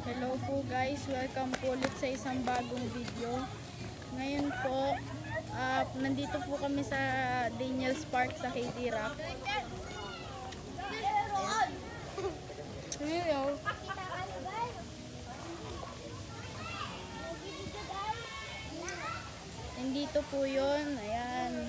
Hello po guys, welcome po ulit sa isang bagong video. Ngayon po, nandito po kami sa Daniels Park sa KD Rock. Nandito po yun, ayan.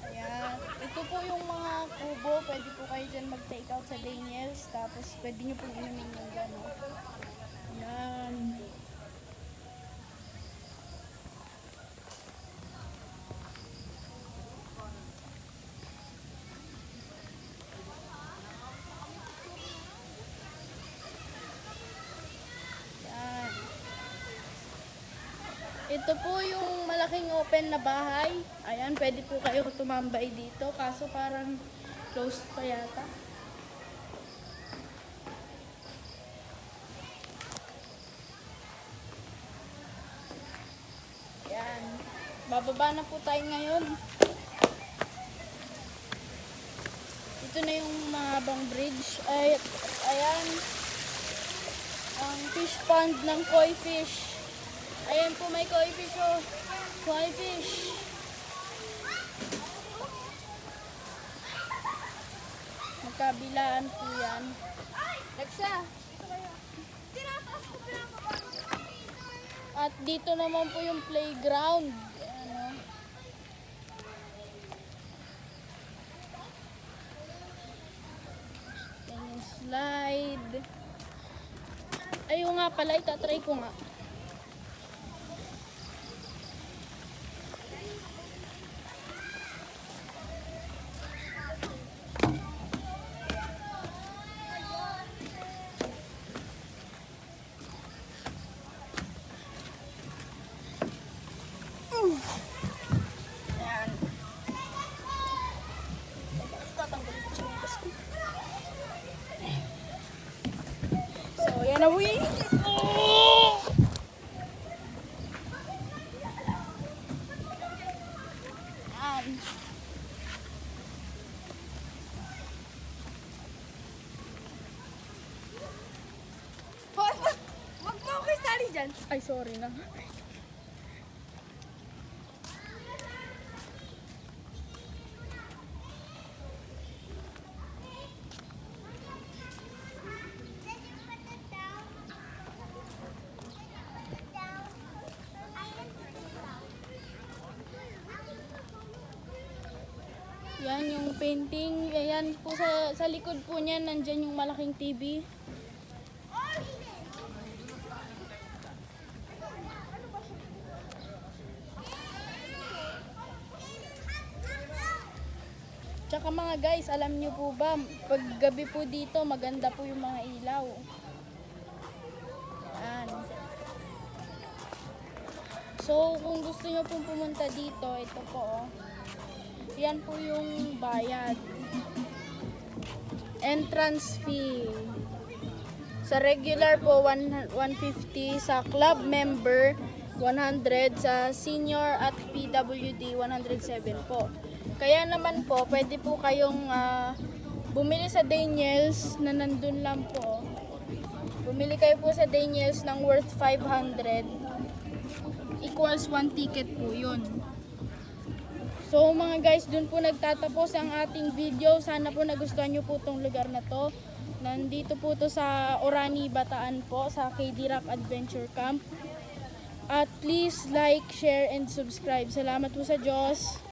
Ayan. Ito po yung mga kubo. Pwede po kayo dyan mag-take out sa Daniels. Tapos pwede nyo pong inumin yung gano'n. Ayan. Ayan. Ito po yung malaking open na bahay. Ayan, pwede po kayo tumambay dito. Kaso parang closed pa yata. Ayan. Bababa na po tayo ngayon. Ito na yung mahabang bridge. Ayan. Ang fish pond ng koi fish. Ayan po, may koi fish oh. Koi fish. Magkabilaan po yan. Lexa! At dito naman po yung playground. Ano? Yan yung slide. Ayun nga pala, itatry ko nga. Ayan. Tatanggalin ko siya yung kasko. So, yan na we. Ayan. Hoy, wag mo ako isali dyan. Ay, sorry na. Yan yung painting. Ayan po sa likod po niyan, nandyan yung malaking TV. Tsaka mga guys, alam nyo po ba, pag gabi po dito, maganda po yung mga ilaw. Ayan. So, kung gusto nyo pong pumunta dito, ito po oh. Yan po yung bayad. Entrance fee. Sa regular po, 150. Sa club member, 100. Sa senior at PWD, 107 po. Kaya naman po, pwede po kayong bumili sa Daniels na nandun lang po. Bumili kayo po sa Daniels ng worth 500. Equals 1 ticket po yun. So mga guys, dun po nagtatapos ang ating video. Sana po nagustuhan nyo po itong lugar na to. Nandito po to sa Orani, Bataan po, sa KD Rock Adventure Camp. At please like, share, and subscribe. Salamat po sa Diyos.